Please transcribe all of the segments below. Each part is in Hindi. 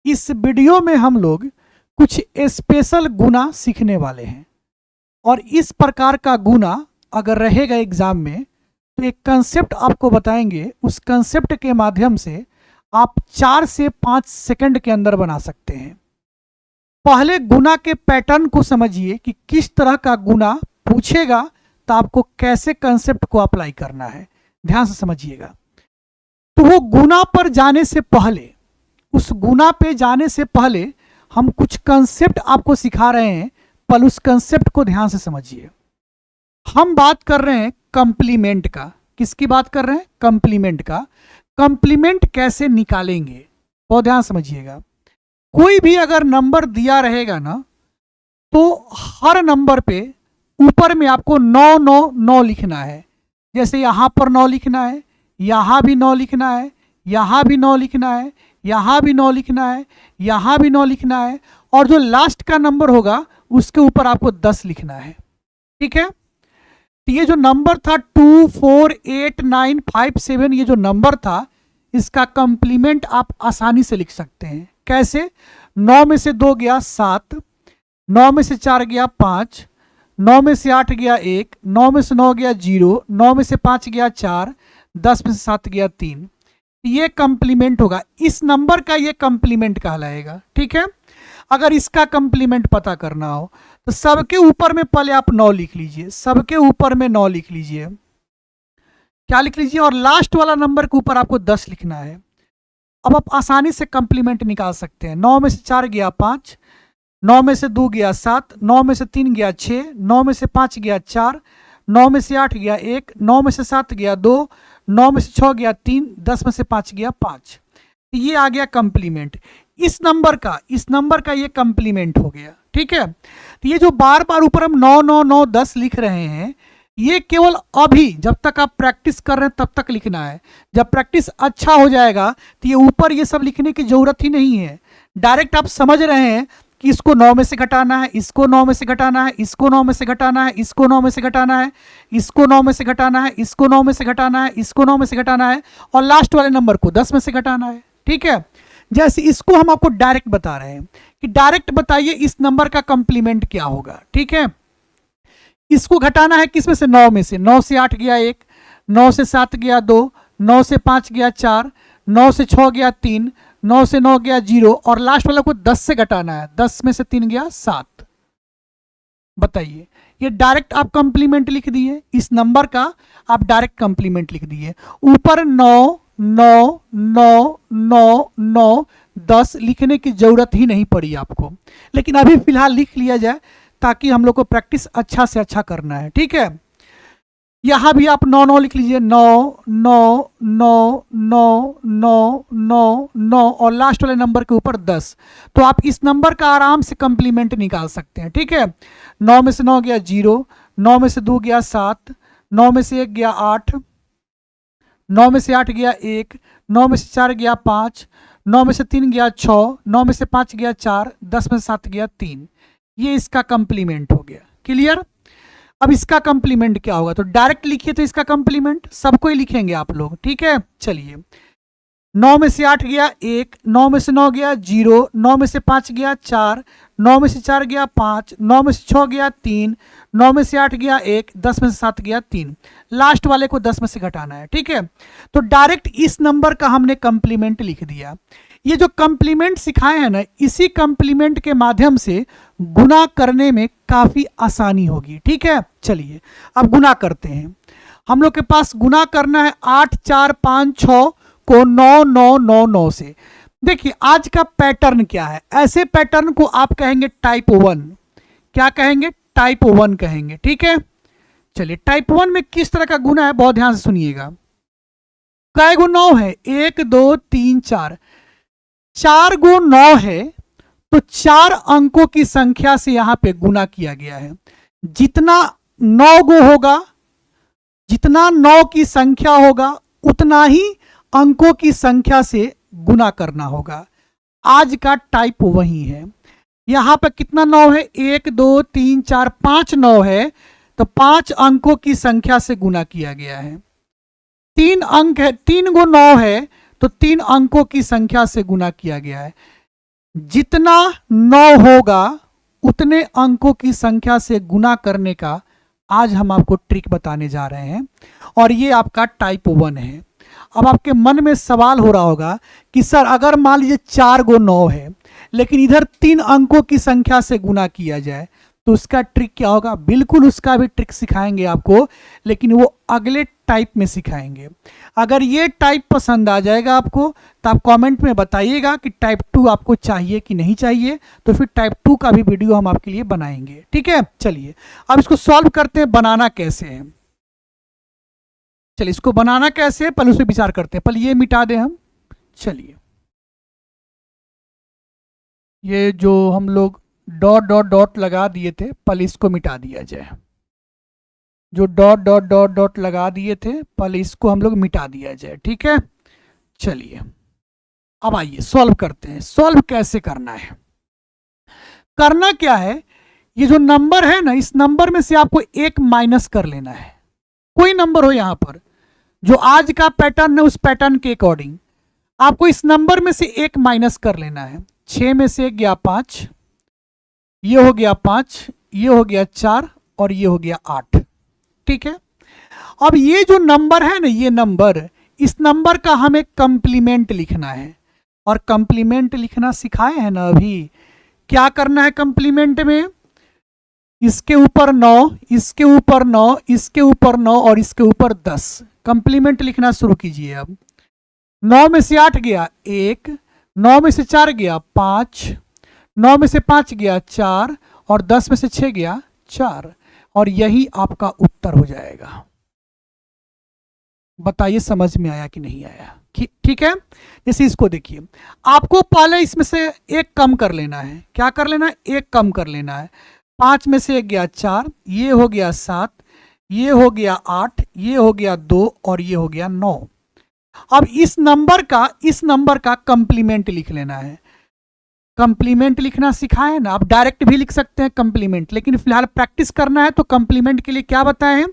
इस वीडियो में हम लोग कुछ स्पेशल गुना सीखने वाले हैं और इस प्रकार का गुना अगर रहेगा एग्जाम में तो एक कंसेप्ट आपको बताएंगे। उस कंसेप्ट के माध्यम से आप 4 से 5 सेकंड के अंदर बना सकते हैं। पहले गुना के पैटर्न को समझिए कि किस तरह का गुना पूछेगा तो आपको कैसे कंसेप्ट को अप्लाई करना है। ध्यान से समझिएगा। तो वो गुना पर जाने से पहले, उस गुना पे जाने से पहले हम कुछ कंसेप्ट आपको सिखा रहे हैं। पहले उस कंसेप्ट को ध्यान से समझिए। हम बात कर रहे हैं कंप्लीमेंट का। किसकी बात कर रहे हैं? कंप्लीमेंट का। कंप्लीमेंट कैसे निकालेंगे बहुत ध्यान समझिएगा। कोई भी अगर नंबर दिया रहेगा ना तो हर नंबर पे ऊपर में आपको 9 9 9 लिखना है। जैसे यहां पर 9 लिखना है, यहां भी 9 लिखना है, यहां भी 9 लिखना है, यहां भी 9 लिखना है, यहां भी 9 लिखना है, और जो लास्ट का नंबर होगा उसके ऊपर आपको 10 लिखना है। ठीक है। तो ये जो नंबर था 2 4 8 9 5 7, ये जो नंबर था इसका कंप्लीमेंट आप आसानी से लिख सकते हैं। कैसे? 9 में से 2 गया 7, 9 में से 4 गया 5, 9 में से 8 गया 1, 9 में से 9 गया 0, 9 में से 5 गया 4, 10 में से 7 गया 3। ये कंप्लीमेंट होगा। इस नंबर का ये कंप्लीमेंट कहलाएगा। ठीक है। अगर इसका कंप्लीमेंट पता करना हो तो सबके ऊपर में पहले आप 9 लिख लीजिए, सबके ऊपर में 9 लिख लीजिए। क्या लिख लीजिए? और लास्ट वाला नंबर के ऊपर आपको 10 लिखना है। अब आप आसानी से कंप्लीमेंट निकाल सकते हैं। 9 में से 4 गया 5, 9 में से 2 गया 7, 9 में से 3 गया 6, 9 में से 5 गया 4, 9 में से 8 गया 1, 9 में से 7 गया 2, 9 में से 6 गया 3, 10 में से 5 गया 5। ये आ गया कंप्लीमेंट। इस नंबर का ये कंप्लीमेंट हो गया। ठीक है। तो ये जो बार बार ऊपर हम 9 9 9 10 लिख रहे हैं, ये केवल अभी जब तक आप प्रैक्टिस कर रहे हैं तब तक लिखना है। जब प्रैक्टिस अच्छा हो जाएगा तो ये ऊपर ये सब लिखने की जरूरत ही नहीं है। डायरेक्ट आप समझ रहे हैं कि इसको 9 में से घटाना है, इसको 9 में से घटाना है, इसको 9 में से घटाना है, इसको 9 में से घटाना है, इसको 9 में से घटाना है, इसको 9 में से घटाना है, इसको 9 में से घटाना है, और लास्ट वाले नंबर को 10 में से घटाना है। ठीक है। जैसे इसको हम आपको डायरेक्ट बता रहे हैं कि डायरेक्ट बताइए इस नंबर का कंप्लीमेंट क्या होगा। ठीक है। इसको घटाना है किस में से? 9 में से। 9 से 8 गया 1, 9 से 7 गया 2, 9 से 5 गया 4, 9 से 6 गया 3, 9 से 9 गया 0, और लास्ट वाला को 10 से घटाना है। 10 में से 3 गया 7। बताइए, ये डायरेक्ट आप कंप्लीमेंट लिख दिए। इस नंबर का आप डायरेक्ट कंप्लीमेंट लिख दिए। ऊपर 9 9 9 9 9 10 लिखने की जरूरत ही नहीं पड़ी आपको, लेकिन अभी फिलहाल लिख लिया जाए ताकि हम लोग को प्रैक्टिस अच्छा से अच्छा करना है। ठीक है। यहां भी आप 9 9 लिख लीजिए। 9 9 9 9 9 9 9, और लास्ट वाले नंबर के ऊपर 10। तो आप इस नंबर का आराम से कंप्लीमेंट निकाल सकते हैं। ठीक है। 9 में से 9 गया 0, 9 में से 2 गया 7, 9 में से 1 गया 8, 9 में से 8 गया 1, 9 में से 4 गया 5, 9 में से 3 गया 6, 9 में से 5 गया 4, 10 में से 7 गया 3। ये इसका कंप्लीमेंट हो गया। क्लियर? अब इसका कंप्लीमेंट क्या होगा? तो डायरेक्ट लिखिए। तो इसका कंप्लीमेंट सबको ही लिखेंगे आप लोग। ठीक है। चलिए, 9 में से 8 गया 1, 9 में से 9 गया 0, 9 में से 5 गया 4, 9 में से 4 गया 5, 9 में से 6 गया 3, 9 में से 8 गया 1, 10 में से 7 गया 3। लास्ट वाले को 10 में से घटाना है। ठीक है। तो डायरेक्ट इस नंबर का हमने कंप्लीमेंट लिख दिया। ये जो कंप्लीमेंट सिखाए हैं ना, इसी कंप्लीमेंट के माध्यम से गुना करने में काफी आसानी होगी। ठीक है। चलिए अब गुना करते हैं। हम लोग के पास गुना करना है 8 4 5 6 को 9 9 9 9 से। देखिए आज का पैटर्न क्या है। ऐसे पैटर्न को आप कहेंगे टाइप 1। क्या कहेंगे? टाइप 1 कहेंगे। ठीक है। चलिए, टाइप 1 में किस तरह का गुना है बहुत ध्यान से सुनिएगा। कै गो 9 है? 1 2 3 4। 4 गो 9 है तो 4 अंकों की संख्या से यहां पे गुना किया गया है। जितना 9 गो होगा, जितना 9 की संख्या होगा, उतना ही अंकों की संख्या से गुना करना होगा। आज का टाइप वही है। यहां पर कितना 9 है? 1 2 3 4 5 9 है, तो 5 अंकों की संख्या से गुना किया गया है। 3 अंक है, 3 गो 9 है तो 3 अंकों की संख्या से गुना किया गया है। जितना 9 होगा उतने अंकों की संख्या से गुना करने का आज हम आपको ट्रिक बताने जा रहे हैं, और ये आपका टाइप 1 है। अब आपके मन में सवाल हो रहा होगा कि सर अगर मान लीजिए 4 गो 9 है लेकिन इधर 3 अंकों की संख्या से गुना किया जाए तो उसका ट्रिक क्या होगा? बिल्कुल उसका भी ट्रिक सिखाएंगे आपको, लेकिन वो अगले टाइप में सिखाएंगे। अगर ये टाइप पसंद आ जाएगा आपको तो आप कमेंट में बताइएगा कि टाइप 2 आपको चाहिए कि नहीं चाहिए, तो फिर टाइप 2 का भी वीडियो हम आपके लिए बनाएंगे। ठीक है, चलिए अब इसको सॉल्व करते हैं। बनाना कैसे है, चलिए इसको बनाना कैसे है पहले उस पर विचार करते हैं। पहले ये मिटा दें हम। चलिए ये जो हम लोग डॉट डॉट डॉट लगा दिए थे पहले इसको मिटा दिया जाए। जो डॉट डॉट डॉट डॉट लगा दिए थे पहले इसको हम लोग मिटा दिया जाए। ठीक है, चलिए अब आइए सॉल्व करते हैं। सॉल्व कैसे करना है, करना क्या है, ये जो नंबर है ना इस नंबर में से आपको एक माइनस कर लेना है। कोई नंबर हो यहां पर जो आज का पैटर्न है उस पैटर्न के अकॉर्डिंग आपको इस नंबर में से एक माइनस कर लेना है। 6 में से गया 5, ये हो गया 5, ये हो गया 4 और ये हो गया 8। ठीक है, अब ये जो नंबर है ना ये नंबर, इस नंबर का हमें कंप्लीमेंट लिखना है, और कंप्लीमेंट लिखना सिखाए हैं ना अभी। क्या करना है कंप्लीमेंट में? इसके ऊपर 9, इसके ऊपर 9, इसके ऊपर 9 और इसके ऊपर 10। कंप्लीमेंट लिखना शुरू कीजिए। अब 9 में से 8 गया 1, 9 में से 4 गया 5, 9 में से 5 गया 4 और 10 में से 6 गया 4, और यही आपका उत्तर हो जाएगा। बताइए समझ में आया कि नहीं आया? ठीक है, जैसे इसको देखिए, आपको पहले इसमें से एक कम कर लेना है। क्या कर लेना है? एक कम कर लेना है। 5 में से 1 गया 4, ये हो गया 7, ये हो गया 8, ये हो गया 2 और ये हो गया 9। अब इस नंबर का कंप्लीमेंट लिख लेना है। कंप्लीमेंट लिखना सिखाए ना, आप डायरेक्ट भी लिख सकते हैं कंप्लीमेंट, लेकिन फिलहाल प्रैक्टिस करना है तो कंप्लीमेंट के लिए क्या बताए हैं?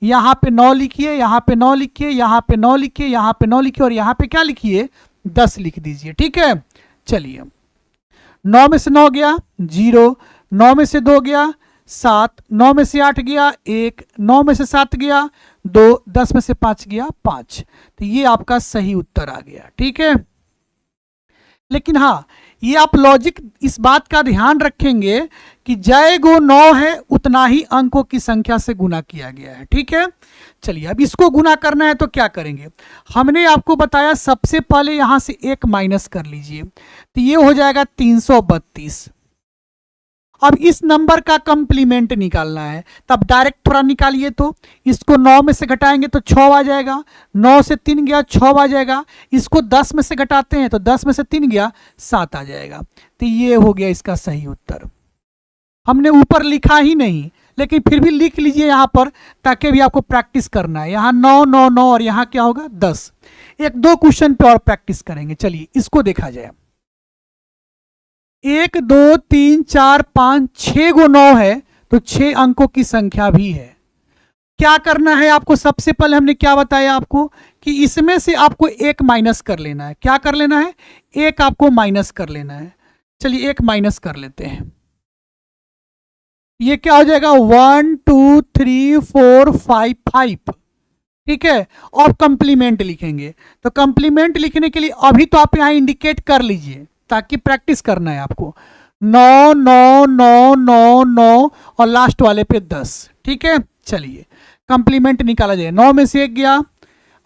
यहाँ पे 9 लिखिए, यहाँ पे 9 लिखिए, यहाँ पे 9 लिखिए, यहाँ पे 9 लिखिए और यहाँ पे क्या लिखिए? 10 लिख दीजिए। ठीक है, चलिए 9 में से 9 गया 0, 9 में से 2 गया 7, 9 में से 8 गया 1, 9 में से 7 गया 2, 10 में से 5 गया 5। तो ये आपका सही उत्तर आ गया। ठीक है, लेकिन हाँ ये आप लॉजिक इस बात का ध्यान रखेंगे कि जय गो 9 है उतना ही अंकों की संख्या से गुना किया गया है। ठीक है, चलिए अब इसको गुना करना है तो क्या करेंगे? हमने आपको बताया सबसे पहले यहां से एक माइनस कर लीजिए, तो ये हो जाएगा 332। अब इस नंबर का कंप्लीमेंट निकालना है, तब डायरेक्ट थोड़ा निकालिए। तो इसको 9 में से घटाएंगे तो 6 आ जाएगा, 9 से 3 गया 6 आ जाएगा। इसको 10 में से घटाते हैं तो 10 में से 3 गया 7 आ जाएगा। तो ये हो गया इसका सही उत्तर। हमने ऊपर लिखा ही नहीं, लेकिन फिर भी लिख लीजिए यहाँ पर, ताकि भी आपको प्रैक्टिस करना है। यहाँ 9 9 9 और यहाँ क्या होगा 10। एक दो क्वेश्चन पे और प्रैक्टिस करेंगे। चलिए इसको देखा जाए। 1 2 3 4 5 6 गो 9 है तो 6 अंकों की संख्या भी है। क्या करना है आपको? सबसे पहले हमने क्या बताया आपको कि इसमें से आपको एक माइनस कर लेना है। क्या कर लेना है? एक आपको माइनस कर लेना है। चलिए एक माइनस कर लेते हैं। ये क्या हो जाएगा? 1 2 3 4 5 5। ठीक है, और कंप्लीमेंट लिखेंगे। तो कंप्लीमेंट लिखने के लिए अभी तो आप यहां इंडिकेट कर लीजिए ताकि प्रैक्टिस करना है आपको। 9 9 9 9 9 और लास्ट वाले पे 10। ठीक है, चलिए कंप्लीमेंट निकाला जाए। 9 में से 1 गया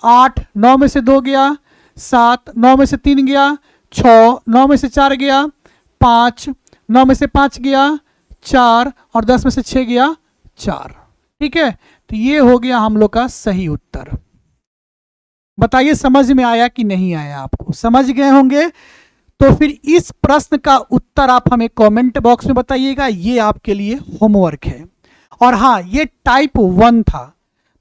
8, 9 में से 2 गया 7, 9 में से 3 गया 6, 9 में से 4 गया 5, 9 में से 5 गया 4 और 10 में से 6 गया 4। ठीक है, तो ये हो गया हम लोग का सही उत्तर। बताइए समझ में आया कि नहीं आया? आपको समझ गए होंगे। तो फिर इस प्रश्न का उत्तर आप हमें कमेंट बॉक्स में बताइएगा। ये आपके लिए होमवर्क है। और हाँ, ये टाइप 1 था,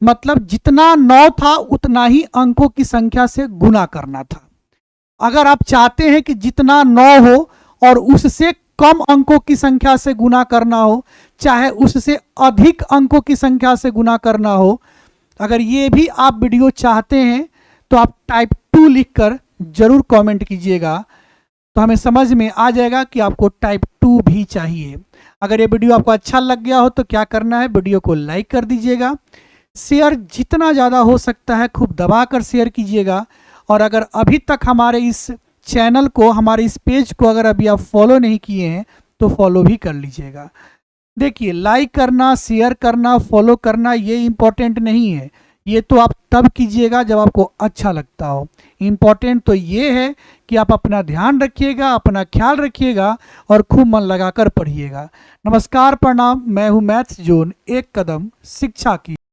मतलब जितना 9 था उतना ही अंकों की संख्या से गुना करना था। अगर आप चाहते हैं कि जितना 9 हो और उससे कम अंकों की संख्या से गुना करना हो, चाहे उससे अधिक अंकों की संख्या से गुना करना हो, अगर ये भी आप वीडियो चाहते हैं तो आप टाइप 2 लिखकर जरूर कमेंट कीजिएगा। तो हमें समझ में आ जाएगा कि आपको टाइप 2 भी चाहिए। अगर ये वीडियो आपको अच्छा लग गया हो तो क्या करना है, वीडियो को लाइक कर दीजिएगा, शेयर जितना ज़्यादा हो सकता है खूब दबा कर शेयर कीजिएगा। और अगर अभी तक हमारे इस चैनल को, हमारे इस पेज को अगर अभी आप फॉलो नहीं किए हैं तो फॉलो भी कर लीजिएगा। देखिए, लाइक करना, शेयर करना, फॉलो करना ये इम्पोर्टेंट नहीं है, ये तो आप तब कीजिएगा जब आपको अच्छा लगता हो। इम्पोर्टेंट तो ये है कि आप अपना ध्यान रखिएगा, अपना ख्याल रखिएगा और खूब मन लगाकर पढ़िएगा। नमस्कार, प्रणाम, मैं हूँ मैथ्स जोन, एक कदम शिक्षा की।